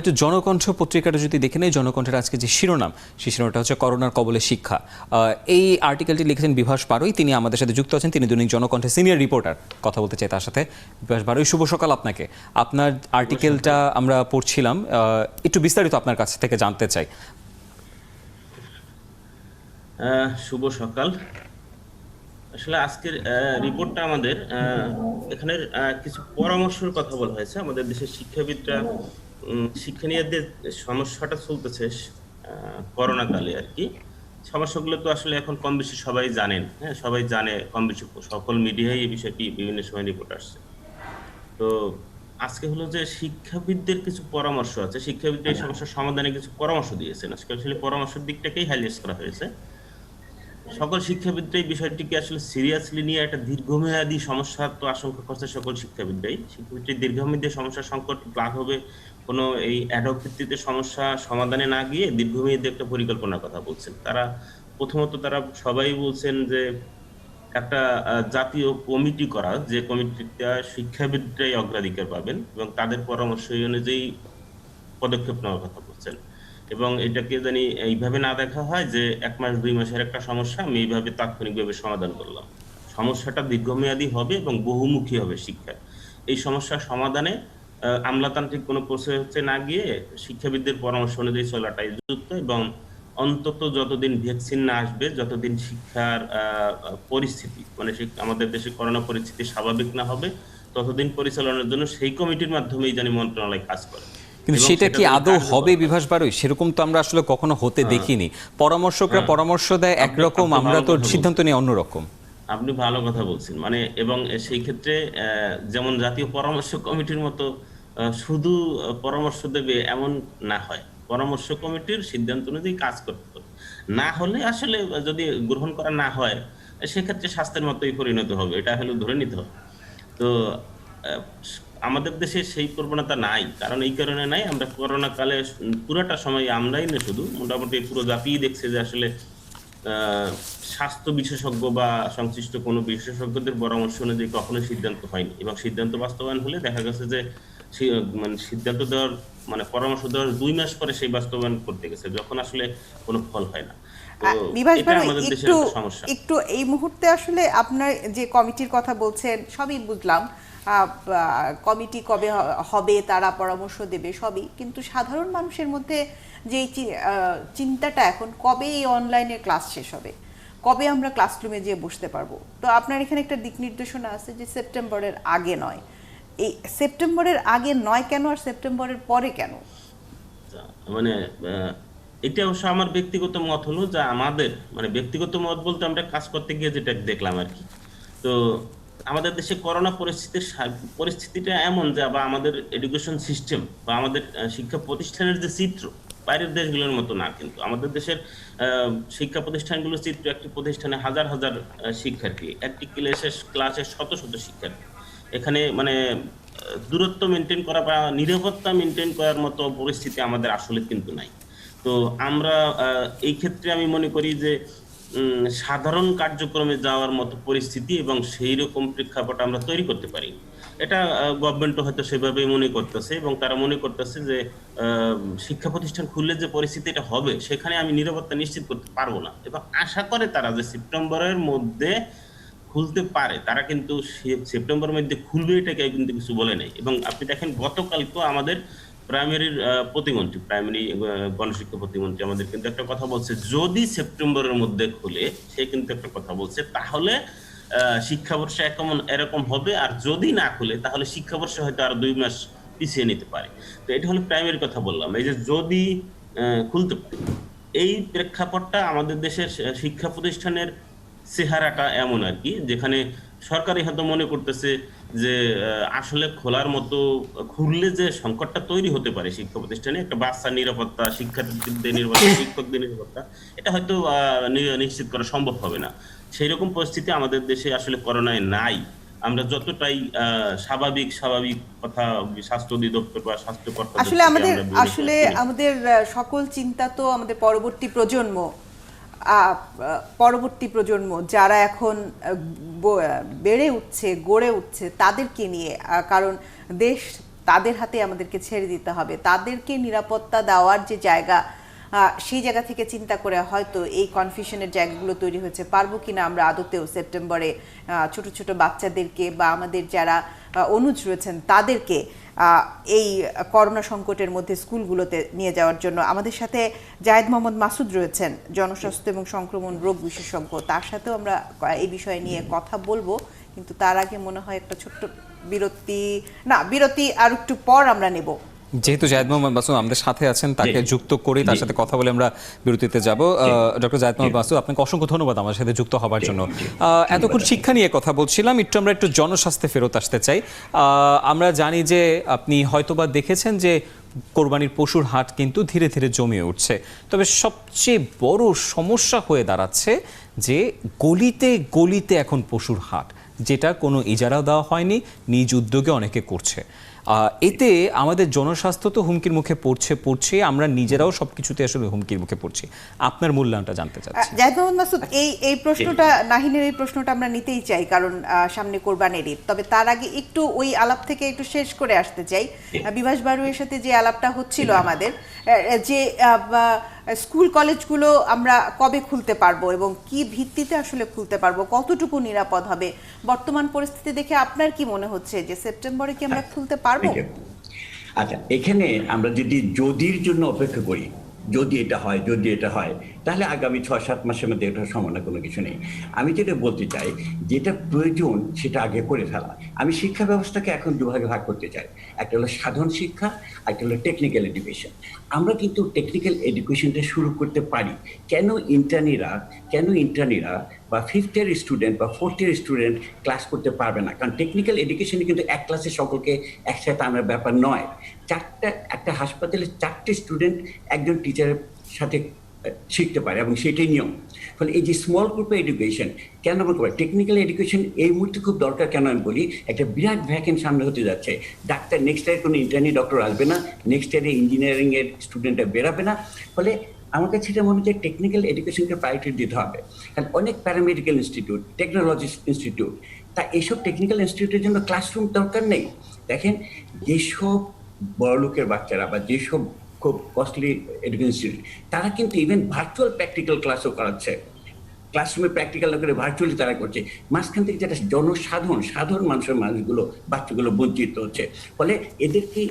একটু জনকণ্ঠ পত্রিকাটা যদি দেখে নেই, জনকণ্ঠের আজকে যে শিরোনাম, সেই শিরোনামটা হচ্ছে করোনার কবলে শিক্ষা। এই আর্টিকেলটি লিখেছেন বিভাস বারুই, তিনি আমাদের সাথে যুক্ত আছেন। তিনি দৈনিক জনকণ্ঠের সিনিয়র রিপোর্টার। কথা বলতে চাই তার সাথে। বিভাস বারুই, শুভ সকাল আপনাকে। আপনার আর্টিকেলটা আমরা পড়ছিলাম, একটু বিস্তারিত আপনার কাছ থেকে জানতে চাই। শুভ সকাল। আসলে আজকের রিপোর্টটা আমাদের এখানের কিছু পরামর্শের কথা বলা হয়েছে। আমাদের দেশের শিক্ষাবিদরা শিক্ষানীয়দের সমস্যাটা চলতেছে করোনা কালে আর কি। সমস্যাগুলো তো আসলে এখন কম বেশি সবাই জানেন, হ্যাঁ সবাই জানে, কম বেশি সকল মিডিয়ায় এই বিষয়টি বিভিন্ন সময় রিপোর্ট আসছে। তো আজকে হলো যে শিক্ষাবিদদের কিছু পরামর্শ আছে, শিক্ষাবিদদের এই সমস্যার সমাধানে কিছু পরামর্শ দিয়েছেন। আজকে আসলে পরামর্শের দিকটাকেই হাইলাইট করা হয়েছে। সকল শিক্ষাবিদরাই বিষয়টিকে আসলে সিরিয়াসলি নিয়ে একটা দীর্ঘমেয়াদী সমস্যার তো আশঙ্কা করছে সকল শিক্ষাবিদরাই। শিক্ষাবিদরা দীর্ঘমেয়াদী সমস্যার সংকট লাঘবে কোনো এই অ্যাডহক ভিত্তিতে সমস্যা সমাধানে না গিয়ে দীর্ঘমেয়াদী একটা পরিকল্পনার কথা বলছেন। তারা প্রথমত সবাই বলছেন যে একটা জাতীয় কমিটি করা, যে কমিটিটা শিক্ষাবিদরাই অগ্রাধিকার পাবেন এবং তাদের পরামর্শ অনুযায়ী পদক্ষেপ নেওয়ার কথা বলছেন। এবং এটাকে জানি এইভাবে না দেখা হয় যে 1 মাস 2 মাসের একটা সমস্যা আমি এইভাবে তাৎক্ষণিকভাবে সমাধান করলাম। সমস্যাটা দীর্ঘমেয়াদী হবে এবং বহুমুখী হবে শিক্ষা। এই সমস্যার সমাধানে আমলাতান্ত্রিক কোনো প্রসেসে না গিয়ে শিক্ষাবিদদের পরামর্শ অনুযায়ী চলাটাই যুক্ত, এবং অন্তত যতদিন ভ্যাকসিন না আসবে, যতদিন শিক্ষার পরিস্থিতি মানে আমাদের দেশে করোনা পরিস্থিতি স্বাভাবিক না হবে, ততদিন পরিচালনার জন্য সেই কমিটির মাধ্যমেই জানি মন্ত্রণালয় কাজ করে। কিন্তু সেটা কি আদৌ হবে বিভাস বারুই? সেরকম তো আমরা আসলে কখনো হতে দেখিনি। পরামর্শকরা পরামর্শ দেয় একরকম, আমরা তো সিদ্ধান্ত নিই অন্যরকম। আপনি ভালো কথা বলছেন। মানে এবং সেই ক্ষেত্রে যেমন জাতীয় পরামর্শ কমিটির মতো শুধু পরামর্শ দেবে এমন না হয়। পরামর্শ কমিটির সিদ্ধান্ত অনুযায়ী কাজ করতে হবে। না হলে আসলে যদি গ্রহণ করা না হয়, সেক্ষেত্রে স্বাস্থ্যের মতোই পরিণত হবে, এটা হলো ধরে নিতে হবে। তো আমাদের দেশে সেই প্রবণতা নাই। কারণ এই কারণে নাই, আমরা করোনা কালে পুরোটা সময় আমরাই না, শুধু মোটামুটি পুরো জাতিই দেখছে যে আসলে স্বাস্থ্য বিশেষজ্ঞ বা সংশ্লিষ্ট কোনো বিশেষজ্ঞদের পরামর্শ অনুযায়ী কখনো সিদ্ধান্ত হয়নি, এবং সিদ্ধান্ত বাস্তবায়ন হলে দেখা গেছে যে মানে সিদ্ধান্ত দেওয়ার মানে পরামর্শ দেওয়ার 2 মাস পরে সেই বাস্তবায়ন করতে গেছে, যখন আসলে কোনো ফল হয় না। তো বিভাস এটা বারুই, আমাদের দেশের একটা সমস্যা। একটু এই মুহূর্তে আসলে আপনার যে কমিটির কথা বলছেন সবই বুঝলাম, কমিটি কবে হবে, তারা পরামর্শ দেবে সবই, কিন্তু সাধারণ মানুষের মধ্যে যে চিন্তাটা এখন, কবে এই অনলাইনে ক্লাস শেষ হবে, কবে আমরা ক্লাসরুমে যেয়ে বসতে পারবো। তো আপনার এখানে একটা দিক নির্দেশনা আছে যে সেপ্টেম্বরের আগে নয়। এই সেপ্টেম্বরের আগে নয় কেন, আর সেপ্টেম্বরের পরে কেন? মানে এটা অবশ্য আমার ব্যক্তিগত মত হলো যে আমাদের মানে ব্যক্তিগত মত বলতে আমরা কাজ করতে গিয়ে যেটা দেখলাম আর কি। তো আমাদের দেশে করোনা পরিস্থিতিটা এমন যে, বা আমাদের এডুকেশন সিস্টেম বা আমাদের শিক্ষা প্রতিষ্ঠানের যে চিত্র বাইরের দেশগুলোর মতো না। কিন্তু আমাদের দেশের শিক্ষা প্রতিষ্ঠানগুলোর চিত্র, একটি প্রতিষ্ঠানে হাজার হাজার শিক্ষার্থী, একটি ক্লাসে শত শত শিক্ষার্থী। এখানে মানে দূরত্ব মেনটেন করা বা নিরাপত্তা মেনটেন করার মতো পরিস্থিতি আমাদের আসলে কিন্তু নাই। তো আমরা এই ক্ষেত্রে আমি মনে করি যে সাধারণ কার্যক্রমে যাওয়ার মতো পরিস্থিতি এবং সেই রকম প্রেক্ষাপট আমরা তৈরি করতে পারি। এটা গভর্নমেন্টও হয়তো সেভাবেই মনে করতেছে, এবং তারা মনে করতেছে যে শিক্ষা প্রতিষ্ঠান খুললে যে পরিস্থিতিটা হবে, সেখানে আমি নিরাপত্তা নিশ্চিত করতে পারবো না, এবং আশা করে তারা যে সেপ্টেম্বরের মধ্যে খুলতে পারে। তারা কিন্তু সেপ্টেম্বরের মধ্যে খুলবে এটাকে কিন্তু কিছু বলে নাই। এবং আপনি দেখেন গতকাল তো আমাদের প্রাইমারির প্রতিমন্ত্রী, প্রাইমারি গণশিক্ষা প্রতিমন্ত্রী আমাদের কিন্তু একটা কথা বলছে, যদি সেপ্টেম্বরের মধ্যে খুলে, সে কিন্তু একটা কথা বলছে, তাহলে শিক্ষাবর্ষ এরকম হবে, আর যদি না খুলে তাহলে শিক্ষাবর্ষ হয়তো আরো 2 মাস পিছিয়ে নিতে পারে। তো এটা হলো প্রাইমারি কথা বললাম, এই যে যদি খুলতে পারে। এই প্রেক্ষাপটটা আমাদের দেশের শিক্ষা প্রতিষ্ঠানের চেহারাটা এমন আর কি, যেখানে সরকারি হয়তো মনে করতেছে যে আসলে খোলার মতো, খুললে যে সংকটটা তৈরি হতে পারে শিক্ষা প্রতিষ্ঠানে, একটা বাচ্চার নিরাপত্তা, শিক্ষার্থীদের নিরাপত্তা, শিক্ষকদের নিরাপত্তা, এটা হয়তো নিশ্চিত করা সম্ভব হবে না। সেই রকম পরিস্থিতি আমাদের দেশে আসলে করোনায় নাই। আমরা যতটাই স্বাভাবিক কথা স্বাস্থ্য অধিদপ্তর বা স্বাস্থ্য কর্তাদের আসলে থেকে আমাদের আমরা বলে আসলে শুনি। আমাদের সকল চিন্তা তো আমাদের পরবর্তী প্রজন্ম যারা এখন বেড়ে উঠছে, গড়ে উঠছে, তাদেরকে নিয়ে। কারণ দেশ তাদের হাতে আমাদেরকে ছেড়ে দিতে হবে। তাদেরকে নিরাপত্তা দেওয়ার যে জায়গা, সেই জায়গা থেকে চিন্তা করে হয়তো এই কনফিউশনের জায়গাগুলো তৈরি হয়েছে। পারবো কিনা আমরা আদতেও সেপ্টেম্বরে ছোট ছোট বাচ্চাদেরকে বা আমাদের যারা অনুজ রয়েছেন তাদেরকে এই করোনা সংকটের মধ্যে স্কুলগুলোতে নিয়ে যাওয়ার জন্য। আমাদের সাথে জায়েদ মোহাম্মদ মাসুদ রয়েছেন, জনস্বাস্থ্য এবং সংক্রমণ রোগ বিশেষজ্ঞ। তার সাথেও আমরা এই বিষয় নিয়ে কথা বলবো, কিন্তু তার আগে মনে হয় একটা ছোট্ট বিরতি আর একটু পর আমরা নেব। যেহেতু জায়েদ মোহাম্মদ মাসুদ আমাদের সাথে আছেন, তাকে যুক্ত করে তার সাথে কথা বলে আমরা বিরতিতে যাব। ডক্টর জায়েদ মোহাম্মদ মাসুদ, আপনাকে অসংখ্য ধন্যবাদ আমার সাথে যুক্ত হবার জন্য। এতক্ষণ শিক্ষা নিয়ে কথা বলছিলাম, আমরা একটু জনস্বাস্থ্যে ফেরত আসতে চাই। আমরা জানি যে আপনি হয়তোবা দেখেছেন যে কোরবানির পশুর হাট কিন্তু ধীরে ধীরে জমে উঠছে, তবে সবচেয়ে বড় সমস্যা হয়ে দাঁড়াচ্ছে যে গলিতে গলিতে এখন পশুর হাট, যেটা কোনো ইজারাও দেওয়া হয়নি, নিজ উদ্যোগে অনেকে করছে। এতে আমাদের জনস্বাস্থ্য তো হুমকির মুখে পড়ছে, আমরা নিজেরাও সবকিছুতে আসলে হুমকির মুখে পড়ছি। আপনার মূল্যায়নটা জানতে চাচ্ছি। জায়েদ মোহাম্মদ মাসুদ, এই প্রশ্নটা, নাহিনের এই প্রশ্নটা আমরা নিতেই চাই, কারণ সামনে কোরবানির ঈদ। তবে তার আগে একটু ওই আলাপ থেকে একটু শেষ করে আসতে চাই। বিভাস বারুয়ের সাথে যে আলাপটা হচ্ছিল আমাদের, যে স্কুল কলেজগুলো আমরা কবে খুলতে পারবো এবং কি ভিত্তিতে আসলে খুলতে পারবো, কতটুকু নিরাপদ হবে, বর্তমান পরিস্থিতি দেখে আপনার কি মনে হচ্ছে যে সেপ্টেম্বরে কি আমরা খুলতে পারবো? আচ্ছা, এখানে আমরা যদি যদির জন্য অপেক্ষা করি, যদি এটা হয় তাহলে আগামী 6-7 মাসের মধ্যে এটা সম্ভাবনা কোনো কিছু নেই। আমি যেটা বলতে চাই, যেটা প্রয়োজন সেটা আগে করে ফেলা। আমি শিক্ষা ব্যবস্থাকে এখন দুভাগে ভাগ করতে চাই, একটা হলো সাধারণ শিক্ষা, একটা হলো টেকনিক্যাল এডুকেশন। আমরা কিন্তু টেকনিক্যাল এডুকেশনটা শুরু করতে পারি। কেন ইন্টার্নিরা বা 5th ইয়ার স্টুডেন্ট বা 4th ইয়ার স্টুডেন্ট ক্লাস করতে পারবে না? কারণ টেকনিক্যাল এডুকেশনে কিন্তু এক ক্লাসে সকলকে একসাথে আনার ব্যাপার নয়। একটা হাসপাতালে 4টে স্টুডেন্ট একজন টিচারের সাথে শিখতে পারে এবং সেটাই নিয়ম। ফলে এই যে স্মল গ্রুপে এডুকেশন কেন আমরা করি, টেকনিক্যাল এডুকেশন এই মুহূর্তে খুব দরকার। কেন আমি বলি, একটা বিরাট ভ্যাকেন্ট সামনে হতে যাচ্ছে। ডাক্তার নেক্সট ইয়ারে কোনো ইন্টার্নি ডক্টর আসবে না, নেক্সট ইয়ারে ইঞ্জিনিয়ারিং এর স্টুডেন্টরা বেরাবে না। ফলে আমার কাছে এটা মনে হচ্ছে টেকনিক্যাল এডুকেশনকে প্রায়োরিটি দিতে হবে। কারণ অনেক প্যারামেডিক্যাল ইনস্টিটিউট, টেকনোলজি ইনস্টিটিউট, তা এইসব টেকনিক্যাল ইনস্টিটিউটের জন্য ক্লাসরুম দরকার নেই। দেখেন, যেসব বড়লোকের বাচ্চারা বা যেসব খুব কস্টলি এডুকেশন ইনস্টিটিউট, তারা কিন্তু ইভেন ভার্চুয়াল প্র্যাকটিক্যাল ক্লাসও করাচ্ছে। ক্লাসরুমে প্র্যাকটিক্যাল না করে ভার্চুয়ালি তারা করছে। মাঝখান থেকে যেটা সাধারণ মানুষগুলো, বাচ্চাগুলো বঞ্চিত হচ্ছে। ফলে এদেরকে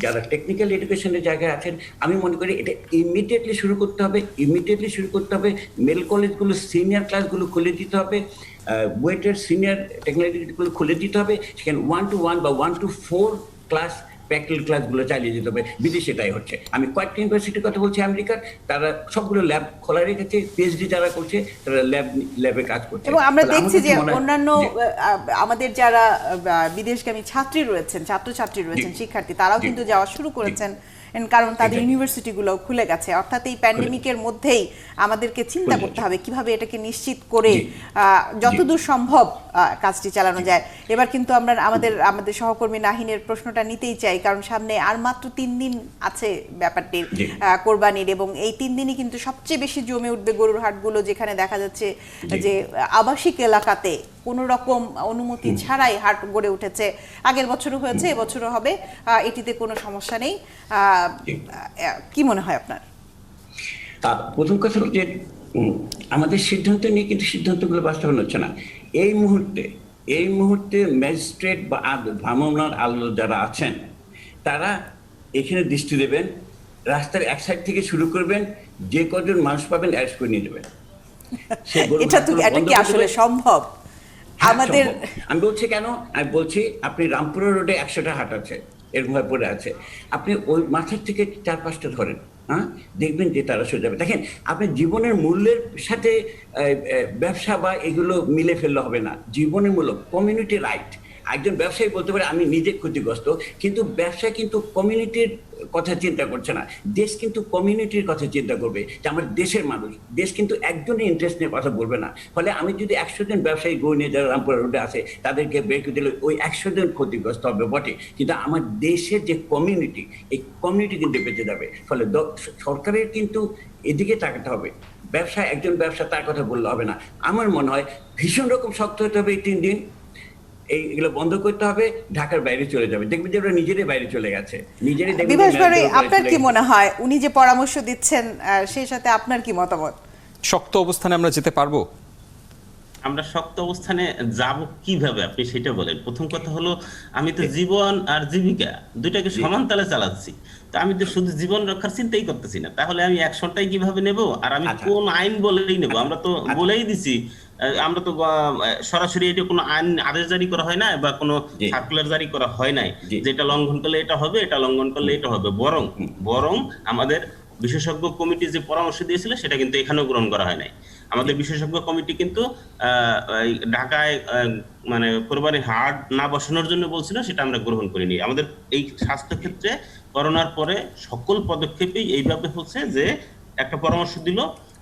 যারা টেকনিক্যাল এডুকেশনের জায়গায় আছেন, আমি মনে করি এটা ইমিডিয়েটলি শুরু করতে হবে। মেল কলেজগুলো সিনিয়র ক্লাসগুলো খুলে দিতে হবে, বুয়েটের সিনিয়র টেকনোলজিগুলো খুলে দিতে হবে। সেখানে 1 to 1 বা 1 to 4 ক্লাস প্র্যাকটিক্যাল ক্লাসগুলো চালিয়ে যেতে হবে। বিদেশে তাই হচ্ছে। আমি কয়েকটা ইউনিভার্সিটির কথা বলছি আমেরিকার, তারা সবগুলো ল্যাব খোলা রেখেছে, পিএইচডি যারা করছে তারা ল্যাবে কাজ করছে। এবং আমরা দেখছি যে অন্যান্য আমাদের যারা বিদেশগামী ছাত্রছাত্রী রয়েছেন, শিক্ষার্থী, তারাও কিন্তু যাওয়া শুরু করেছেন, কারণ তাদের ইউনিভার্সিটিগুলো খুলে গেছে। অর্থাৎ এই প্যান্ডেমিকের মধ্যেই আমাদেরকে চিন্তা করতে হবে কিভাবে এটাকে নিশ্চিত করে যতদূর সম্ভব কাজটি চালানো যায়। এবার কিন্তু আমরা আমাদের সহকর্মী নাহিনের প্রশ্নটা নিতেই চাই, কারণ সামনে আর মাত্র 3 দিন আছে ব্যাপারটির কোরবানির, এবং এই 3 দিনই কিন্তু সবচেয়ে বেশি জমে উঠবে গরুর হাটগুলো, যেখানে দেখা যাচ্ছে যে আবাসিক এলাকাতে কোনো রকম অনুমতি ছাড়াই হাট গড়ে উঠেছে। আগের বছরও হয়েছে, এবছরও হবে, এটিতে কোনো সমস্যা নেই। কি মনে হয় আপনার? প্রথম কথা হচ্ছে আমাদের সিদ্ধান্ত নিয়ে কিন্তু সিদ্ধান্তগুলো বাস্তবায়ন হচ্ছে না। এই মুহূর্তে ম্যাজিস্ট্রেট বা ভ্রাম্যমাণ আদালত যারা আছেন, তারা এখানে দৃষ্টি দেবেন, রাস্তার এক সাইড থেকে শুরু করবেন, যে কজন মানুষ পাবেন অ্যারেস্ট করে নিয়ে যাবেন। এটা কি আসলে সম্ভব? আমাদের আমি বলছি আপনি রামপুরা রোডে 100টা হাট আছে, এর ভয় পড়ে আছে। আপনি ওই মাথার থেকে 4-5টা ধরেন, দেখবেন যে তারা সরে যাবে। দেখেন, আপনি জীবনের মূল্যের সাথে ব্যবসা বা এগুলো মিলে ফেললে হবে না। জীবনের মূল্য, কমিউনিটি রাইট। একজন ব্যবসায়ী বলতে পারে আমি নিজে ক্ষতিগ্রস্ত, কিন্তু ব্যবসা কিন্তু কমিউনিটির কথা চিন্তা করছে না। দেশ কিন্তু কমিউনিটির কথা চিন্তা করবে, যে আমার দেশের মানুষ। দেশ কিন্তু একজনের ইন্টারেস্ট নিয়ে কথা বলবে না। ফলে আমি যদি 100 জন ব্যবসায়ী গড়ে নিয়ে যারা রামপুরা রোডে আছে তাদেরকে বের করে দিলে ওই 100 জন ক্ষতিগ্রস্ত হবে বটে, কিন্তু আমার দেশের যে কমিউনিটি, এই কমিউনিটি কিন্তু বেঁচে যাবে। ফলে সরকারের কিন্তু এদিকে তাকাতে হবে। একজন ব্যবসা তার কথা বললে হবে না। আমার মনে হয় ভীষণ রকম শক্ত হতে হবে এই 3 দিন। এইগুলো বন্ধ করতে হবে, ঢাকার বাইরে চলে যাবে, দেখবেন যে ওরা নিজেরাই বাইরে চলে গেছে, নিজেরাই দেখবেন যে বিভাস বাড়ি, মেয়রদের উপরে আপনার চলে কি গেছে। মনে হয় উনি যে পরামর্শ দিচ্ছেন সেই সাথে আপনার কি মতামত? শক্ত অবস্থানে আমরা যেতে পারবো? আমরা শক্ত অবস্থানে যাব কিভাবে আপনি সেটা বলেন। প্রথম কথা হলো, আমি তো জীবন আর জীবিকা দুইটাকে সমান তালে চালাচ্ছি। তো আমি তো শুধু জীবন রক্ষার চিন্তাই করতেছি না, তাহলে আমি অ্যাকশনটাই কিভাবে নেব, আর আমি আচ্ছা। কোন আইন বলেই নেব? আমরা তো আচ্ছা। বলেই দিছি, আমরা তো সরাসরি এটা কোনো আইন আদেশ জারি করা হয় না, বা কোনো জি। সার্কুলার জারি করা হয় নাই জি। যে এটা লঙ্ঘন করলে এটা হবে, এটা লঙ্ঘন করলে এটা হবে। বরং আমাদের বিশেষজ্ঞ কমিটি যে পরামর্শ দিয়েছিল সেটা কিন্তু এখানেও গ্রহণ করা হয় নাই। আমাদের বিশেষজ্ঞ কমিটি কিন্তু এই ঢাকায় মানে কোরবানির হাট না বসানোর জন্য বলছিল, সেটা আমরা গ্রহণ করিনি। আমাদের এই স্বাস্থ্য ক্ষেত্রে করোনার পরে সকল পদক্ষেপেই এইভাবে হচ্ছে যে একটা পরামর্শ দিল,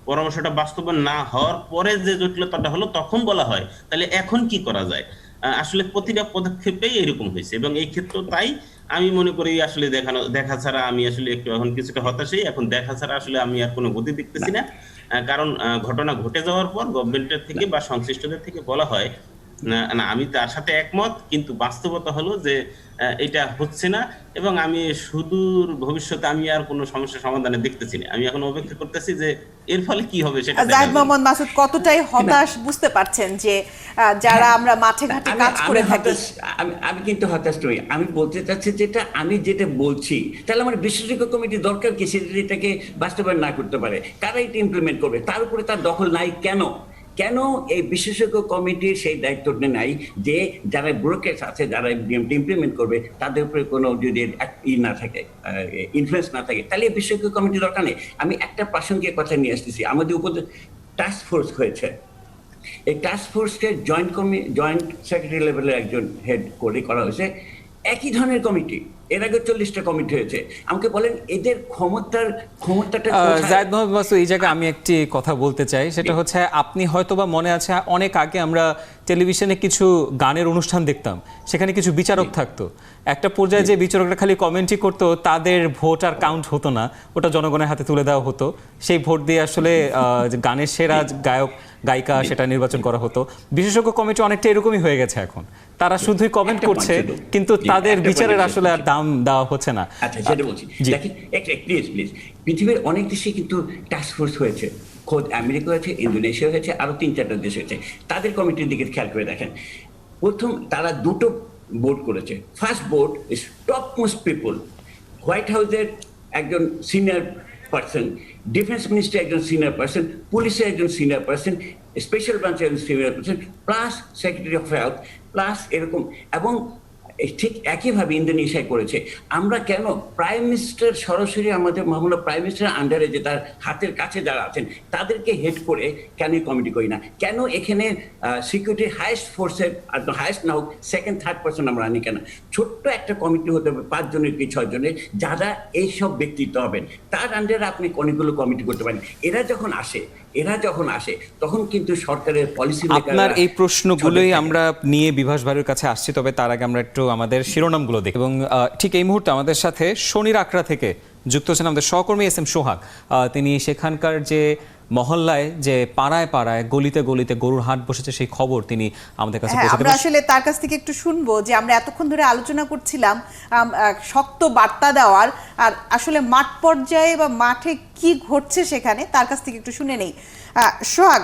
পরামর্শটা বাস্তবায়ন না হওয়ার পরে যে জটিলতাটা হলো তখন বলা হয় তাহলে এখন কি করা যায়। আসলে প্রতিটা পদক্ষেপেই এরকম হয়েছে, এবং এই ক্ষেত্রে তাই আমি মনে করি আসলে দেখা ছাড়া আমি আসলে একটু এখন কিছুটা হতাশই। এখন দেখা ছাড়া আসলে আমি আর কোনো গতি দেখতেছি না। কারণ ঘটনা ঘটে যাওয়ার পর গভর্নমেন্টের থেকে বা সংশ্লিষ্টদের থেকে বলা হয় না, না আমি তার সাথে একমত, কিন্তু বাস্তবতা হলো যে এটা হচ্ছে না, এবং আমি সুদূর ভবিষ্যতে আমি আর কোনো সমস্যার সমাধানে দেখতেছি না। আমি এখন অপেক্ষা করতেছি যে এর ফলে কি হবে সেটা দেখা জাহিদ যাবে। মোহাম্মদ মাসুদ কতটাই হতাশ বুঝতে পারছেন যে যারা আমরা মাঠে ঘাটে কাজ করে থাকি। আমি কিন্তু হতাশ নই, আমি বলতে চাচ্ছি যেটা আমি যেটা বলছি, তাহলে আমার বিশেষজ্ঞ কমিটি দরকার কি সেটা এটাকে বাস্তবায়ন না করতে পারে? কারা এটা ইমপ্লিমেন্ট করবে? তার উপরে তার দখল নাই কেন? কেন এই বিশেষজ্ঞ কমিটির সেই দায়িত্বটা নাই যে যারা ব্যুরোক্রেটস আছে, যারা ইমপ্লিমেন্ট করবে, তাদের উপরে কোনো যদি না থাকে, ইনফ্লুয়েন্স না থাকে, তাহলে এই বিশেষজ্ঞ কমিটি দরকার নেই। আমি একটা প্রাসঙ্গিক কথা নিয়ে আসতেছি। আমাদের উপর টাস্ক ফোর্স হয়েছে, এই টাস্ক ফোর্সকে জয়েন্ট সেক্রেটারি লেভেলের একজন হেড করে করা হয়েছে। একই ধরনের কমিটি, এর আগে 40টা কমিটি হয়েছে। আমাকে বলেন এদের ক্ষমতাটা কোথায়? জায়েদ মোহাম্মদ মাসুদ, এই জায়গায় আমি একটি কথা বলতে চাই, সেটা হচ্ছে আপনি হয়তোবা মনে আছে অনেক আগে আমরা টেলিভিশনে কিছু গানের অনুষ্ঠান দেখতাম, সেখানে কিছু বিচারক থাকতো। একটা পর্যায়ে যে বিচারকরা খালি কমেন্টই করতো, তাদের ভোট আর কাউন্ট হতো না, ওটা জনগণের হাতে তুলে দেওয়া হতো। সেই ভোট দিয়ে আসলে যে গানের সেরা গায়ক গায়িকা সেটা নির্বাচন করা হতো। বিশেষজ্ঞ কমিটি অনেকটা এরকমই হয়ে গেছে এখন, তারা শুধুই কমেন্ট করছে, কিন্তু তাদের বিচারের আসলে আর দাম দেওয়া হচ্ছে না। আচ্ছা, সেটা বলছি। দেখেন প্লিজ, পৃথিবীর অনেক দেশে কিন্তু টাস্ক ফোর্স হয়েছে, খোদ আমেরিকা হয়েছে, ইন্দোনেশিয়া হয়েছে, আরো 3-4টা দেশ হয়েছে। তাদের কমিটির দিকে খেয়াল করে দেখেন, প্রথম তারা দুটো বোর্ড করেছে। First board is top most people, white হাউসের একজন সিনিয়র পার্সন, ডিফেন্স মিনিস্ট্রি একজন সিনিয়র পার্সন, পুলিশের একজন সিনিয়র পার্সন, স্পেশাল ব্রাঞ্চের একজন senior person, plus secretary of health, plus এরকম। এবং ঠিক একইভাবে ইন্দোনেশিয়ায় করেছে। আমরা কেন প্রাইম মিনিস্টার সরাসরি আমাদের মামলা প্রাইম মিনিস্টার আন্ডারে যে তার হাতের কাছে যারা আছেন তাদেরকে হেড করে কেন কমিটি করি না? কেন এখানে সিকিউরিটির হাইয়েস্ট ফোর্সের হাইয়েস্ট না হোক, সেকেন্ড থার্ড পার্সন আমরা আনি কেন? ছোট্ট একটা কমিটি হতে হবে 5 জনের কি 6 জনের, যারা এইসব ব্যক্তিত্ব হবেন, তার আন্ডারে আপনি অনেকগুলো কমিটি করতে পারেন। এরা যখন আসে তখন কিন্তু সরকারের পলিসি আপনার এই প্রশ্নগুলোই আমরা নিয়ে বিভাস ভাইয়ের কাছে আসছি, তবে তার আগে আমরা একটু আমাদের শিরোনামগুলো দেখি। এবং ঠিক এই মুহূর্তে আমাদের সাথে শনির আখড়া থেকে যুক্ত হচ্ছেন আমাদের সহকর্মী এস এম সোহাগ। তিনি সেখানকার যে মহল্লায়, যে পাড়ায় পাড়ায় গলিতে গলিতে গরুর হাট বসেছে, সেই খবর তিনি আমাদের কাছে পৌঁছে আমরা দেবেন। আসলে তার কাছ থেকে একটু শুনবো যে আমরা এতক্ষণ ধরে আলোচনা করছিলাম শক্ত বার্তা দেওয়ার, আর আসলে মাঠ পর্যায়ে বা মাঠে কি ঘটছে সেখানে, তার কাছ থেকে একটু শুনে নেই। সোহাগ,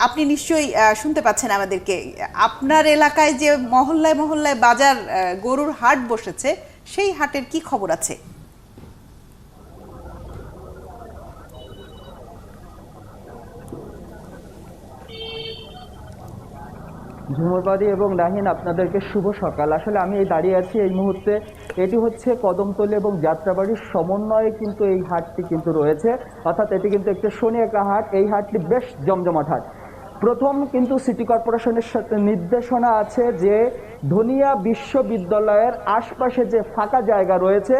আপনি নিশ্চয়ই শুনতে পাচ্ছেন আমাদেরকে। আপনার এলাকায় যে মহল্লায় মহল্লায় বাজার, গরুর হাট বসেছে, সেই হাটের কি খবর আছে? ঝুমুরবাদী এবং রাহিন, আপনাদেরকে শুভ সকাল। আসলে আমি দাঁড়িয়ে আছি এই মুহূর্তে, এটি হচ্ছে কদমতলী এবং যাত্রাবাড়ির সমন্বয়ে কিন্তু এই হাটটি কিন্তু রয়েছে, অর্থাৎ এটি কিন্তু একটি শনি একটা হাট। এই হাটটি বেশ জমজমাট হাট। প্রথম কিন্তু সিটি কর্পোরেশনের সাথে নির্দেশনা আছে যে ধনিয়া বিশ্ববিদ্যালয়ের আশপাশে যে ফাঁকা জায়গা রয়েছে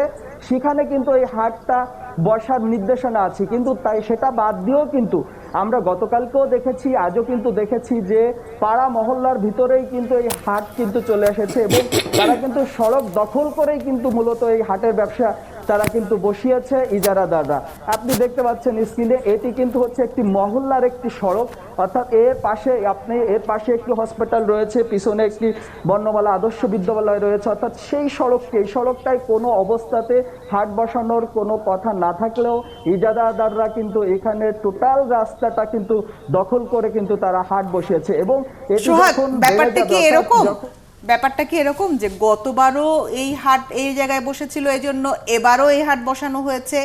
সেখানে কিন্তু এই হাটটা বসার নির্দেশনা আছে, কিন্তু তাই সেটা বাদ দিয়েও কিন্তু আমরা গতকালকেও দেখেছি, আজও কিন্তু দেখেছি যে পাড়া মহল্লার ভিতরেই কিন্তু এই হাট কিন্তু চলে এসেছে এবং তারা কিন্তু সড়ক দখল করেই কিন্তু মূলত এই হাটের ব্যবসা তারা কিন্তু বসিয়েছে ইজারাদাররা। আপনি দেখতে পাচ্ছেন স্ক্রিনে, এটি কিন্তু হচ্ছে একটি মহল্লার একটি সড়ক, অর্থাৎ এর পাশে একটি হসপিটাল রয়েছে, পিছনে একটি বর্ণমালা আদর্শ বিদ্যালয় রয়েছে, অর্থাৎ এই সড়কটায় কোনো অবস্থাতে হাট বসানোর কোনো কথা না থাকলেও ইজারাদাররা কিন্তু এখানে টোটাল রাস্তাটা কিন্তু দখল করে কিন্তু তারা হাট বসিয়েছে। এবং এটি সোহাগ, যখন ব্যাপারটা কি বেড়ে যাবে, এরকম যখন ব্যাপারটা কি এরকম যে গতবারও এই হাট এই জায়গায় বসেছিল, এই জন্য এবারও এই হাট বসানো হয়েছে,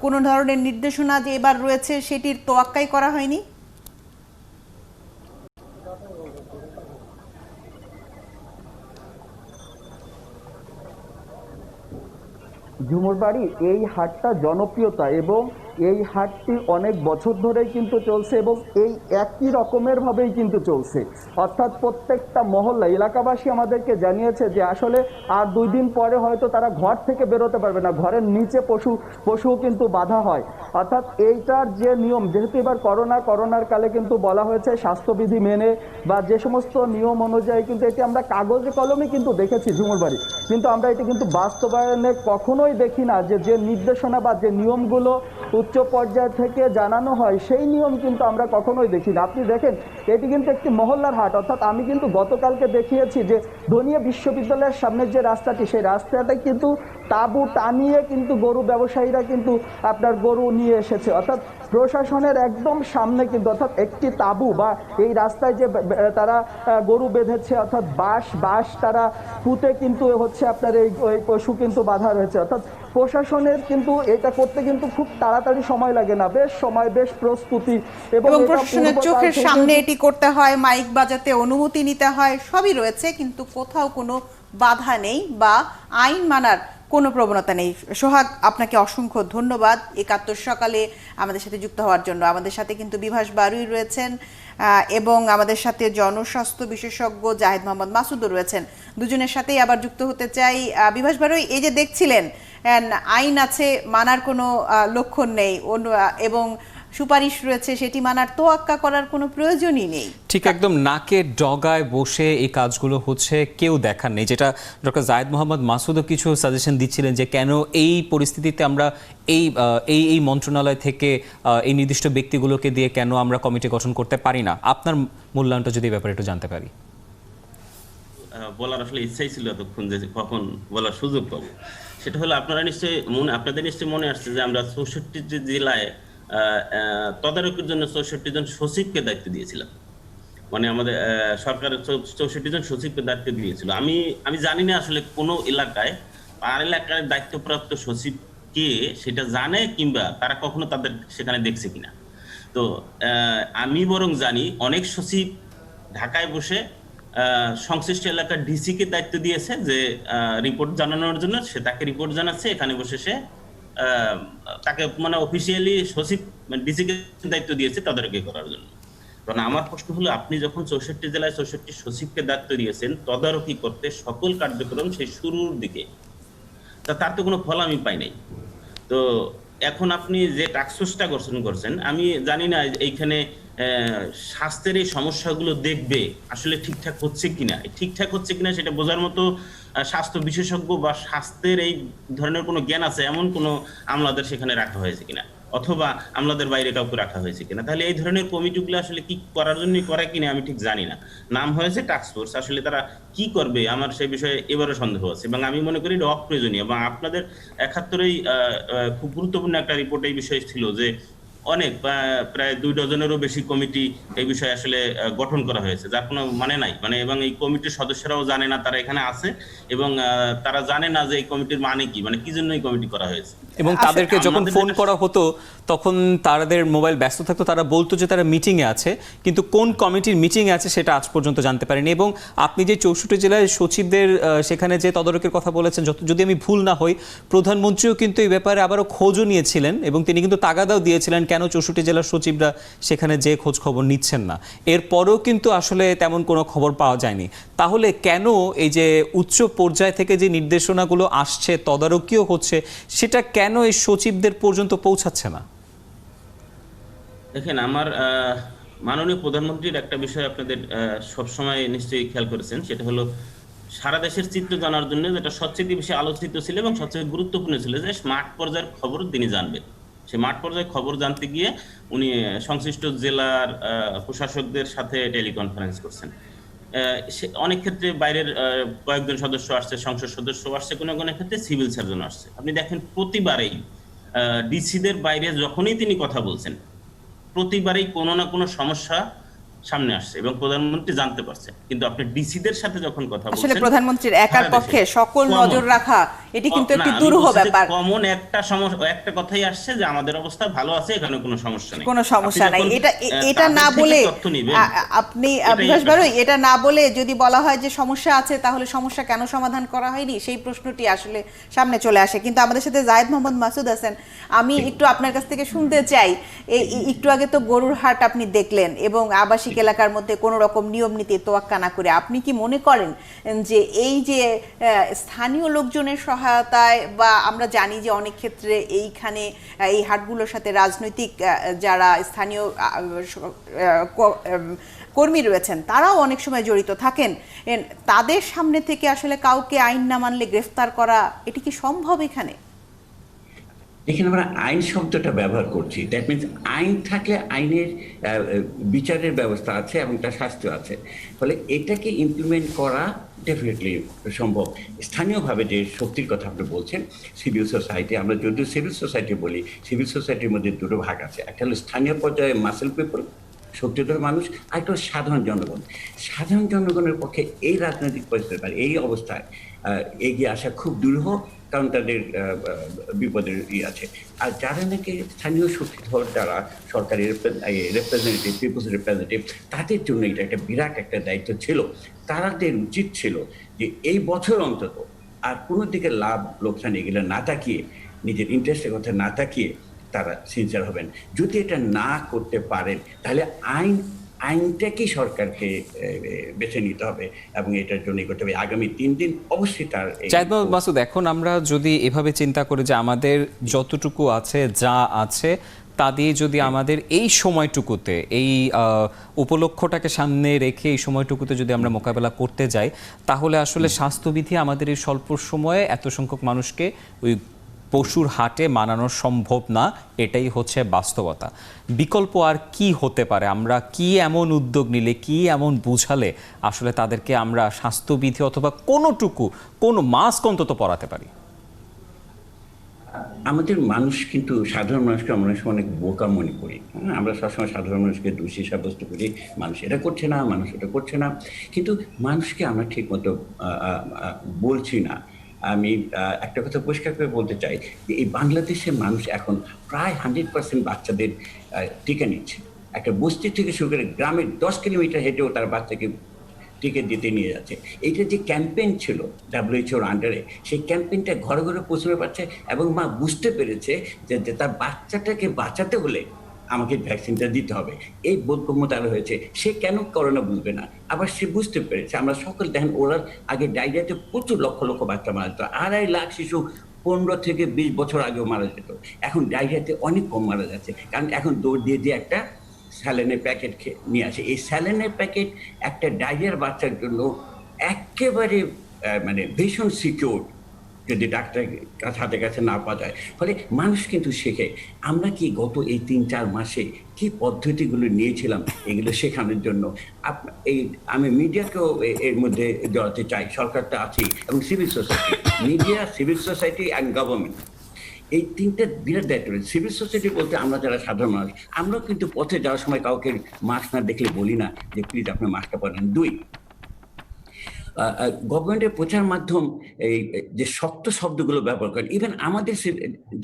কোনো ধরনের নির্দেশনা যে এবার রয়েছে সেটির তোয়াক্কাই করা হয়নি? ঝুমুর বাড়ি, এই হাটটা জনপ্রিয়তা এবং এই হাটটি অনেক বছর ধরেই কিন্তু চলছে এবং এই একই রকমের ভাবেই কিন্তু চলছে, অর্থাৎ প্রত্যেকটা মহল্লা এলাকাবাসী আমাদেরকে জানিয়েছে যে আসলে আর 2 দিন পরে হয়তো তারা ঘর থেকে বেরোতে পারবে না, ঘরের নিচে পশুও কিন্তু বাধা হয়। অর্থাৎ এইটার যে নিয়ম, যেহেতু এবার করোনার কালে কিন্তু বলা হয়েছে স্বাস্থ্যবিধি মেনে বা যে সমস্ত নিয়ম অনুযায়ী, কিন্তু এটি আমরা কাগজে কলমে কিন্তু দেখেছি ঝুমুর বাড়ি, কিন্তু আমরা এটি কিন্তু বাস্তবায়নে কখনোই দেখি না যে নির্দেশনা বা যে নিয়মগুলো উচ্চ পর্যায় থেকে জানানো হয় সেই নিয়ম কিন্তু আমরা কখনোই দেখি না। আপনি দেখেন, এটি কিন্তু একটি মহল্লার হাট, অর্থাৎ আমি কিন্তু গতকালকে দেখিয়েছি যে ধনিয়া বিশ্ববিদ্যালয়ের সামনের যে রাস্তাটি, সেই রাস্তাটা কিন্তু তাঁবু টানিয়ে কিন্তু গরু ব্যবসায়ীরা কিন্তু আপনার গরু নিয়ে এসেছে, অর্থাৎ প্রশাসনের একদম সামনে কিন্তু, অর্থাৎ একটি তাঁবু বা এই রাস্তায় যে তারা গরু বেঁধেছে, অর্থাৎ বাঁশ তারা পুঁতে কিন্তু হচ্ছে আপনার এই পশু কিন্তু বাধা রয়েছে। অর্থাৎ প্রশাসনের কিন্তু এটা করতে কিন্তু খুব তাড়াতাড়ি সময় লাগে না, বেশ প্রস্তুতি এবং প্রশাসনের চোখের সামনে এটি করতে হয়, মাইক বাজাতে অনুমতি নিতে হয়, সবই রয়েছে, কিন্তু কোথাও কোনো বাধা নেই বা আইন মানার কোনো প্রবণতা নেই। সোহাগ, আপনাকে অসংখ্য ধন্যবাদ ৭১ সকালে আমাদের সাথে যুক্ত হওয়ার জন্য। আমাদের সাথে কিন্তু বিভাস বারুই রয়েছেন এবং আমাদের সাথে জনস্বাস্থ্য বিশেষজ্ঞ জাহিদ মোহাম্মদ মাসুদও রয়েছেন। দুজনের সাথেই আবার যুক্ত হতে চাই। বিভাস বারুই, এই যে দেখছিলেন আইন আছে, মানার কোনো লক্ষণ নেই এবং সুপারিশ রয়েছে, সেটি মানার তোয়াক্কা করার কোনো প্রয়োজনই নেই। ঠিক একদম নাকের ডগায় বসে এই কাজগুলো হচ্ছে, কেউ দেখার নেই, যেটা ডক্টর জায়েদ মোহাম্মদ মাসুদও কিছু সাজেশন দিচ্ছিলেন যে কেন এই পরিস্থিতিতে আমরা এই মন্ত্রণালয় থেকে এই নির্দিষ্ট ব্যক্তিগুলোকে দিয়ে কেন আমরা কমিটি গঠন করতে পারি না। আপনার মূল্যায়নটা যদি ব্যাপারে একটু জানতে পারি। বলার আসলে ইচ্ছাই ছিল এতক্ষণ যে কখন বলার সুযোগ পাবো। সেটা হলো আপনাদের নিশ্চয়ই মনে আসছে যে আমরা ৬৪টি জেলায় তদারকির জন্য ৬৪ জন সচিবকে দায়িত্ব দিয়েছিলাম, মানে আমাদের সরকারের ৬৪ জন সচিবকে দায়িত্ব দিয়েছিল। আমি জানি না আসলে কোনো এলাকায় আর এলাকার দায়িত্বপ্রাপ্ত সচিব কে সেটা জানে কিংবা তারা কখনো তাদের সেখানে দেখছে কিনা। তো আমি বরং জানি অনেক সচিব ঢাকায় বসে সংশ্লিষ্ট এলাকার ডিসিকে দায়িত্ব দিয়েছে যে রিপোর্ট জানানোর জন্য, সে তাকে রিপোর্ট জানাচ্ছে, এখানে বসে সে তাকে মানে অফিসিয়ালি সচিব ডিসিকে দায়িত্ব দিয়েছে তদারকি করার জন্য। কারণ আমার প্রশ্ন হলো, আপনি যখন ৬৪ জেলায় ৬৪ সচিবকে দায়িত্ব দিয়েছেন তদারকি করতে সকল কার্যক্রম সেই শুরুর দিকে, তার তো কোনো ফল আমি পাই নাই। তো এখন আপনি যে টাস্কফোর্সটা গঠন করছেন, আমি জানি না এইখানে স্বাস্থ্যের এই সমস্যাগুলো দেখবে আসলে ঠিকঠাক হচ্ছে কিনা সেটা বোঝার মতো স্বাস্থ্য বিশেষজ্ঞ বা স্বাস্থ্যের এই ধরনের কোনো জ্ঞান আছে এমন কোনো আমলাদের সেখানে রাখা হয়েছে কিনা, অথবা আমলাদের বাইরে কাউকে রাখা হয়েছে কিনা। তাহলে এই ধরনের কমিটিগুলো আসলে কি করার জন্য করে কিনা আমি ঠিক জানি না। নাম হয়েছে টাস্কফোর্স, আসলে তারা কি করবে আমার সেই বিষয়ে এবারও সন্দেহ আছে এবং আমি মনে করি এটা অপ্রয়োজনীয়। এবং আপনাদের ৭১-এই খুব গুরুত্বপূর্ণ একটা রিপোর্ট এই বিষয়ে ছিল যে অনেক প্রায় ২ ডজনেরও বেশি কমিটি এই বিষয়ে আসলে গঠন করা হয়েছে, যার কোনো মানে নাই, মানে এবং এই কমিটির সদস্যরাও জানে না তারা এখানে আছে এবং তারা জানে না যে এই কমিটির মানে কি, মানে কি জন্য এই কমিটি করা হয়েছে। এবং তাদেরকে যখন ফোন করা হতো তখন তাদের মোবাইল ব্যস্ত থাকতো, তারা বলতো যে তারা মিটিংয়ে আছে, কিন্তু কোন কমিটির মিটিংয়ে আছে সেটা আজ পর্যন্ত জানতে পারেনি। এবং আপনি যে ৬৪ জেলায় সচিবদের সেখানে যে তদারকির কথা বলেছেন, যদি আমি ভুল না হই, প্রধানমন্ত্রীও কিন্তু এই ব্যাপারে আবারও খোঁজও নিয়েছিলেন এবং তিনি কিন্তু তাগাদাও দিয়েছিলেন কেন ৬৪ জেলার সচিবরা সেখানে যে খোঁজ খবর নিচ্ছেন না। এরপরেও কিন্তু আসলে তেমন কোনো খবর পাওয়া যায়নি। তাহলে কেন এই যে উচ্চ পর্যায় থেকে যে নির্দেশনাগুলো আসছে, তদারকিও হচ্ছে, সেটা কেন এই সচিবদের পর্যন্ত পৌঁছাচ্ছে না? দেখেন, আমার মাননীয় প্রধানমন্ত্রীর একটা বিষয় আপনাদের সবসময় নিশ্চয়ই খেয়াল করেছেন, সেটা হলো সারা দেশের চিত্র জানার জন্য যেটা সবচেয়ে বেশি আলোচিত ছিল এবং সবচেয়ে গুরুত্বপূর্ণ ছিল যে মাঠ পর্যায়ের খবর তিনি জানবেন। সে মাঠ পর্যায়ে খবর জানতে গিয়ে উনি সংশ্লিষ্ট জেলার প্রশাসকদের সাথে টেলিকনফারেন্স করছেন। অনেক ক্ষেত্রে বাইরের কয়েকজন সদস্য আসছে, সংসদ সদস্য আসছে, কোনো কোনো ক্ষেত্রে সিভিল সার্জন আসছে। আপনি দেখেন প্রতিবারেই ডিসিদের বাইরে যখনই তিনি কথা বলছেন, প্রতিবারই কোনো না কোনো সমস্যা সামনে আসছে এবং প্রধানমন্ত্রী জানতে পারছেন। কিন্তু আপনি ডিসিদের সাথে যখন কথা বলছেন, আসলে প্রধানমন্ত্রীর একার সারা পক্ষে দেশে সকল common, নজর রাখা এটি কিন্তু একটি দুরূহ ব্যাপার। কমন একটা সমস্যা, একটা কথাই আসছে যে আমাদের অবস্থা ভালো আছে, এখানে কোনো সমস্যা নেই, কোনো সমস্যা আপনি নাই। যখন, এটা তাদের না থেকে বলে তথ্য নিবেন, আপনি এটাই বিভাস একটা বারোই এটা না বলে যদি বলা হয় যে সমস্যা আছে, তাহলে সমস্যা কেন সমাধান করা হয়নি, সেই প্রশ্নটি আসলে সামনে চলে আসে। কিন্তু আমাদের সাথে জায়েদ মোহাম্মদ মাসুদ আছেন, আমি একটু আপনার কাছ থেকে শুনতে চাই, একটু আগে তো গরুর হাট আপনি দেখলেন এবং আবাসিক এলাকার মধ্যে কোনো রকম নিয়ম নীতি তোয়াক্কা না করে, আপনি কি মনে করেন যে এই যে স্থানীয় লোকজনের সহায়তায়, বা আমরা জানি যে অনেক ক্ষেত্রে এইখানে এই হাটগুলোর সাথে রাজনৈতিক যারা স্থানীয় কর্মী রয়েছেন তারাও অনেক সময় জড়িত থাকেন, তাদের সামনে থেকে আসলে কাউকে আইন না মানলে গ্রেফতার করা, এটি কি সম্ভব এখানে? এখানে আমরা আইন শব্দটা ব্যবহার করছি, দ্যাট মিনস আইন থাকলে আইনের বিচারের ব্যবস্থা আছে এবং তার শাস্তি আছে, ফলে এটাকে ইমপ্লিমেন্ট করা ডেফিনেটলি সম্ভব। স্থানীয়ভাবে যে শক্তির কথা আপনি বলছেন, সিভিল সোসাইটি, আমরা যদিও সিভিল সোসাইটি বলি, সিভিল সোসাইটির মধ্যে দুটো ভাগ আছে, একটা হলো স্থানীয় পর্যায়ে মাসেল পিপল, শক্তিধর মানুষ, আর একটা সাধারণ জনগণ। সাধারণ জনগণের পক্ষে এই রাজনৈতিক পরিস্থিতি, এই অবস্থায় এগিয়ে আসা খুব দুরূহ, কারণ তাদের বিপদের আছে। আর যারা নাকি স্থানীয় শক্তিধর, যারা সরকারি রিপ্রেজেন্টেটিভ, পিপলস রিপ্রেজেন্টেটিভ, তাদের জন্য এটা একটা বিরাট একটা দায়িত্ব ছিল। তাদের উচিত ছিল যে এই বছর অন্তত আর কোনো দিকে লাভ লোকসান এগুলো না তাকিয়ে, নিজের ইন্টারেস্টের কথা না তাকিয়ে তারা সিনসিয়ার হবেন। যদি এটা না করতে পারেন, তাহলে আইনটাকেই সরকারকে বেছে নিতে হবে এবং এটার জন্য করতে হবে। আগামী 3 দিন অবশ্যই তার। জায়েদ মোহাম্মদ মাসুদ, এখন আমরা যদি এভাবে চিন্তা করি যে আমাদের যতটুকু আছে, যা আছে তা দিয়ে যদি আমাদের এই সময়টুকুতে, এই উপলক্ষটাকে সামনে রেখে এই সময়টুকুতে যদি আমরা মোকাবেলা করতে যাই, তাহলে আসলে স্বাস্থ্যবিধি আমাদের এই স্বল্প সময়ে এত সংখ্যক মানুষকে ওই পশুর হাটে মানানো সম্ভব না, এটাই হচ্ছে বাস্তবতা। বিকল্প আর কি হতে পারে? আমরা কি এমন উদ্যোগ নিলে, কি এমন বুঝালে আসলে তাদেরকে আমরা স্বাস্থ্যবিধি অথবা কোনো মাস্ক অন্তত পরাতে পারি? আমাদের মানুষ কিন্তু, সাধারণ মানুষকে আমরা অনেক বোকা মনে করি। আমরা সবসময় সাধারণ মানুষকে দোষী সাব্যস্ত করি, মানুষ এটা করছে না, মানুষ এটা করছে না, কিন্তু মানুষকে আমরা ঠিক মতো বলছি না। আমি একটা কথা পরিষ্কার করে বলতে চাই যে এই বাংলাদেশের মানুষ এখন প্রায় 100% বাচ্চাদের টিকা নিচ্ছে। একটা বস্তি থেকে শুরু করে গ্রামের 10 কিলোমিটার হেঁটেও তার বাচ্চাকে টিকা দিতে নিয়ে যাচ্ছে। এইটা যে ক্যাম্পেইন ছিল WHO আন্ডারে, সেই ক্যাম্পেইনটা ঘরে ঘরে পৌঁছতে পারছে এবং মা বুঝতে পেরেছে যে তার বাচ্চাটাকে বাঁচাতে হলে আমাকে ভ্যাকসিনটা দিতে হবে। এই বোধগম্য তার হয়েছে। সে কেন করোনা বুঝবে না? আবার সে বুঝতে পেরেছে। আমরা সকল দেখেন, ওরা আগে ডায়রিয়াতে প্রচুর লক্ষ লক্ষ বাচ্চা মারা যেত, 2.5 লাখ শিশু 15 থেকে 20 বছর আগেও মারা যেত। এখন ডায়রিয়াতে অনেক কম মারা যাচ্ছে, কারণ এখন দৌড় দিয়ে একটা স্যালাইনের প্যাকেট নিয়ে আসে। এই স্যালাইনের প্যাকেট একটা ডায়রিয়ার বাচ্চার জন্য একেবারে মানে ভীষণ সিকিউর, যদি ডাক্তার হাতে কাছে না পাওয়া যায়। ফলে মানুষ কিন্তু শেখে। আমরা কি গত এই 3-4 মাসে কি পদ্ধতিগুলো নিয়েছিলাম এগুলো শেখানোর জন্য? আমি মিডিয়াকেও এর মধ্যে জড়াতে চাই। সরকারটা আছেই, এবং civil society, media, civil society and government, এই 3টা বিরাট দায়িত্ব রয়েছে। সিভিল সোসাইটি বলতে আমরা যারা সাধারণ মানুষ, আমরা কিন্তু পথে যাওয়ার সময় কাউকে মাস্ক না দেখলে বলি না যে প্লিজ আপনি মাস্কটা পরেন। 2, গভর্নমেন্টের প্রচার মাধ্যম এই যে শক্ত শব্দগুলো ব্যবহার করেন, ইভেন আমাদের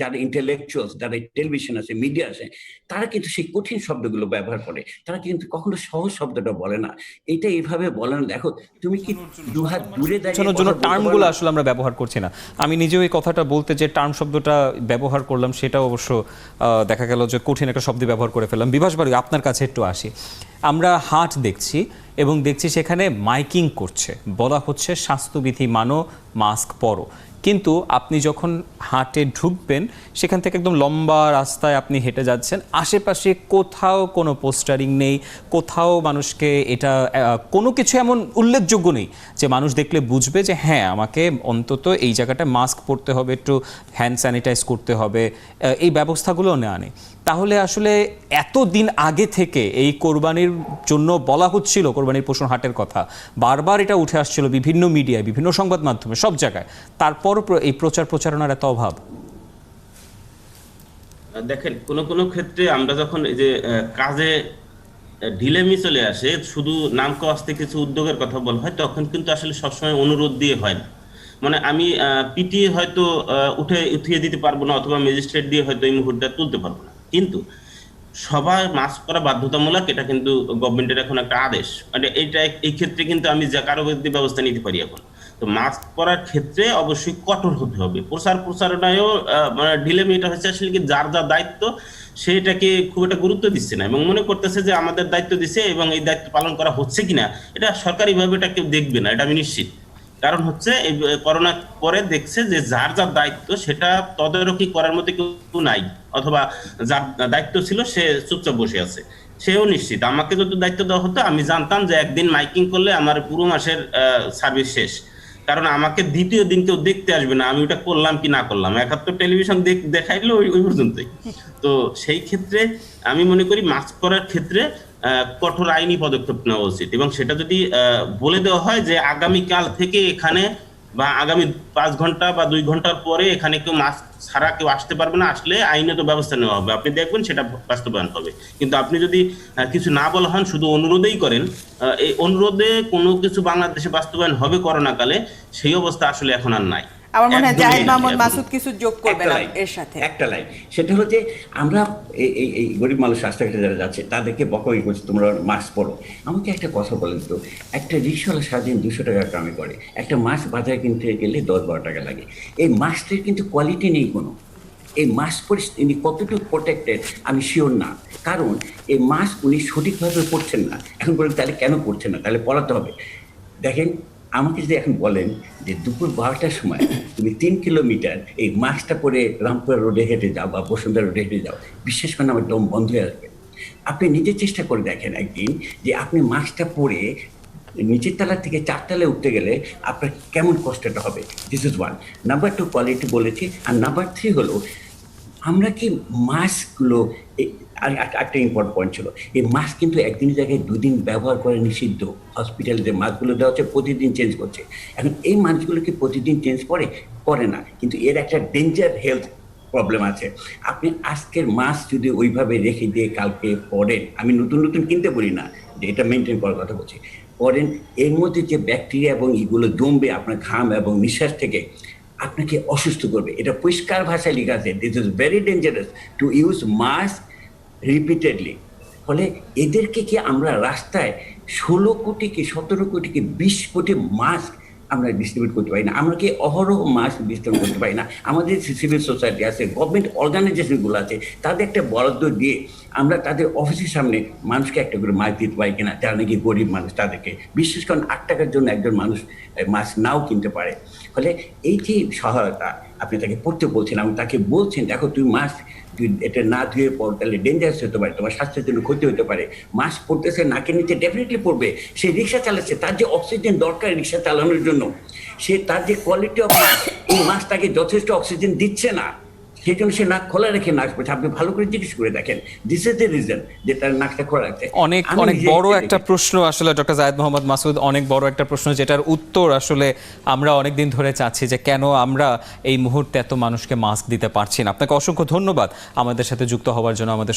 যারা ইন্টেলেকচুয়ালস, যারা টেলিভিশন আছে, মিডিয়া আছে, তারা কিন্তু সেই কঠিন শব্দগুলো ব্যবহার করে। তারা কিন্তু কখনো সহজ শব্দটা বলে না। এটা এইভাবে বলে না, দেখো তুমি কি 2 হাত দূরে দাঁড়িয়ে জন্য টার্মগুলো আসলে আমরা ব্যবহার করছি না। আমি নিজেও এই কথাটা বলতে যে টার্ম শব্দটা ব্যবহার করলাম, সেটা অবশ্য দেখা গেল যে কঠিন একটা শব্দ ব্যবহার করে ফেললাম। বিভাস বাড়ি, আপনার কাছে একটু আসি। আমরা হাট দেখছি এবং দেখছি সেখানে মাইকিং করছে, বলা হচ্ছে স্বাস্থ্যবিধি মানো, মাস্ক পরো। কিন্তু আপনি যখন হাটে ঢুকবেন সেখান থেকে একদম লম্বা রাস্তায় আপনি হেঁটে যাচ্ছেন, আশেপাশে কোথাও কোনো পোস্টারিং নেই, কোথাও মানুষকে এটা কোনো কিছু এমন উল্লেখযোগ্য নেই যে মানুষ দেখলে বুঝবে যে হ্যাঁ আমাকে অন্তত এই জায়গাটা মাস্ক পরতে হবে, একটু হ্যান্ড স্যানিটাইজ করতে হবে, এই ব্যবস্থাগুলো নেওয়া নেই। তাহলে আসলে এতদিন আগে থেকে এই কোরবানির জন্য বলা হচ্ছিল, কোরবানির পশুর হাটের কথা বারবার এটা উঠে আসছিল বিভিন্ন মিডিয়ায়, বিভিন্ন সংবাদ মাধ্যমে, সব জায়গায়, তারপরও এই প্রচারণার এত অভাব। দেখেন কোন কোন ক্ষেত্রে আমরা যখন এই যে কাজে ঢিলেমি চলে আসে, শুধু নাম কাস্তে কিছু উদ্যোগের কথা বলা হয়, তখন কিন্তু আসলে সবসময় অনুরোধ দিয়ে হয় না। মানে আমি পিটিএ হয়তো উঠিয়ে দিতে পারবো না, অথবা ম্যাজিস্ট্রেট দিয়ে হয়তো এই মুহূর্তে তুলতে পারবো না, কিন্তু সবাই মাস্ক পরা বাধ্যতামূলক, এটা কিন্তু গভর্নমেন্টের এখন একটা আদেশ। মানে এইটা এই ক্ষেত্রে কিন্তু আমি যা কারো বিরুদ্ধে ব্যবস্থা নিতে পারি এখন। তো মাস্ক পরার ক্ষেত্রে অবশ্যই কঠোর হতে হবে। প্রচারণায়ও মানে ঢিলেমি এটা হচ্ছে আসলে কি যার যা দায়িত্ব সেটাকে খুব একটা গুরুত্ব দিচ্ছে না, এবং মনে করতেছে যে আমাদের দায়িত্ব দিচ্ছে এবং এই দায়িত্ব পালন করা হচ্ছে কিনা এটা সরকারিভাবে এটা কেউ দেখবে না, এটা আমি নিশ্চিত। কারণ হচ্ছে এই করোনা পরে দেখছে যে যার যার দায়িত্ব সেটা তদারকি করার মতো কেউ নাই, অথবা যার দায়িত্ব ছিল সে চুপচাপ বসে আছে, সেও নিশ্চিত। আমাকে যদি দায়িত্ব দেওয়া হতো আমি জানতাম যে একদিন মাইকিং করলে আমার পুরো মাসের সার্ভিস শেষ, কারণ আমাকে দ্বিতীয় দিন কেউ দেখতে আসবে না আমি ওটা করলাম কি না করলাম, 71 টেলিভিশন দেখাইলো ওই পর্যন্তই। তো সেই ক্ষেত্রে আমি মনে করি মাস্ক পরার ক্ষেত্রে কঠোর আইনি পদক্ষেপ নেওয়া উচিত, এবং সেটা যদি বলে দেওয়া হয় যে আগামীকাল থেকে এখানে বা আগামী 5 ঘন্টা বা 2 ঘন্টার পরে এখানে কেউ মাস্ক ছাড়া কেউ আসতে পারবে না, আসলে আইনত ব্যবস্থা নেওয়া হবে, আপনি দেখবেন সেটা বাস্তবায়ন হবে। কিন্তু আপনি যদি কিছু না বলা হন, শুধু অনুরোধেই করেন, এই অনুরোধে কোনো কিছু বাংলাদেশে বাস্তবায়ন হবে করোনাকালে, সেই অবস্থা আসলে এখন আর নাই। আমার মনে হয় একদমই জাহিদ নাই মাহমুদ এখন। মাসুদ কিছু যোগ করবেন একটা লাইন, এর সাথে। একটা লাইন, সেটা হলো যে আমরা এই গরিব মানুষ রাস্তাঘাটে যারা যাচ্ছে তাদেরকে বকাবকি করছি তোমরা মাস্ক পরো। আমাকে একটা কথা বলেন তো, একটা রিক্সাওয়ালা সারাদিন 200 টাকা কামাই করে, একটা মাস্ক বাজারে কিনতে গেলে 10-12 টাকা লাগে। এই মাস্কের কিন্তু কোয়ালিটি নেই কোনো। এই মাস্ক পরে তিনি কতটুকু প্রোটেক্টেড আমি শিওর না, কারণ এই মাস্ক উনি সঠিকভাবে পরছেন না। এখন বলেন তাহলে কেন পরছেন না, তাহলে পরাতে হবে। দেখেন আমাকে যদি এখন বলেন যে দুপুর 12টার সময় তুমি 3 কিলোমিটার এই মাস্কটা পরে রামপুরা রোডে হেঁটে যাও বা বসুন্ধরা রোডে হেঁটে যাও, বিশেষ করে আমার দম বন্ধ হয়ে আসবে। আপনি নিজে চেষ্টা করে দেখেন একদিন যে আপনি মাস্কটা পরে নিচের তলা থেকে 4 তলায় উঠতে গেলে আপনার কেমন কষ্টটা হবে। This is 1। নাম্বার 2 কোয়ালিটি বলেছি, আর নাম্বার 3 হলো আমরা কি মাস্কগুলো আর একটা ইম্পর্টেন্ট পয়েন্ট ছিল, এই মাস্ক কিন্তু একদিনের জায়গায় 2 দিন ব্যবহার করা নিষিদ্ধ। হসপিটালে যে মাস্কগুলো দেওয়া হচ্ছে প্রতিদিন চেঞ্জ করছে। এখন এই মাস্কগুলো কি প্রতিদিন চেঞ্জ করে না, কিন্তু এর একটা ডেঞ্জার হেলথ প্রবলেম আছে। আপনি আজকের মাস্ক যদি ওইভাবে রেখে দিয়ে কালকে পরেন, আমি নতুন নতুন কিনতে বলি না, যে এটা মেনটেন করার কথা বলছি, পরেন, এর মধ্যে যে ব্যাকটেরিয়া এবং এগুলো জমবে আপনার ঘাম এবং নিঃশ্বাস থেকে, আপনাকে অসুস্থ করবে। এটা পরিষ্কার ভাষায় লেখা আছে, this is very dangerous to use mask repeatedly. ফলে এদেরকে কি আমরা রাস্তায় 16 কোটি কি 17 কোটি কি 20 কোটি মাস্ক আমরা ডিস্ট্রিবিউট করতে পারি না? আমরা কি অহরহ মাস্ক ডিস্ট্রিবিউট করতে পারি না? আমাদের সিভিল সোসাইটি আছে, গভর্নমেন্ট অর্গানাইজেশনগুলো আছে, তাদের একটা বরাদ্দ দিয়ে আমরা তাদের অফিসের সামনে মানুষকে একটা করে মাস্ক দিতে পারি কিনা, যারা নাকি গরিব মানুষ তাদেরকে, বিশেষ করে 8 টাকার জন্য একজন মানুষ মাস্ক নাও কিনতে পারে। ফলে এই যে সহায়তা আপনি তাকে পড়তে বলছেন, আমি তাকে বলছেন দেখো তুমি মাস্ক এটা না ধুয়ে পর তাহলে ডেঞ্জারাস হতে পারে, তোমার স্বাস্থ্যের জন্য ক্ষতি হতে পারে। মাস্ক পড়তেছে, নাকের নিচে ডেফিনেটলি পড়বে। সে রিক্সা চালাচ্ছে, তার যে অক্সিজেন দরকার রিক্সা চালানোর জন্য, সে তার যে কোয়ালিটি অফ মাস্ক, এই মাস্ক তাকে যথেষ্ট অক্সিজেন দিচ্ছে না, সেই জন্য সে নাক খোলা রেখে নাক পড়ছে। আপনি ভালো করে জিজ্ঞেস করে দেখেন, দিস ইজ দ্য রিজন যে তার নাকটা খোলা রাখছে। অনেক বড় একটা প্রশ্ন আসলে ডক্টর জায়েদ মোহাম্মদ মাসুদ, অনেক বড় একটা প্রশ্ন যেটার উত্তর আসলে আমরা অনেকদিন ধরে চাচ্ছি, যে কেন আমরা এই মুহূর্তে এত মানুষকে মাস্ক দিতে পারছি না। আপনাকে অসংখ্য ধন্যবাদ আমাদের সাথে যুক্ত হওয়ার জন্য। আমাদের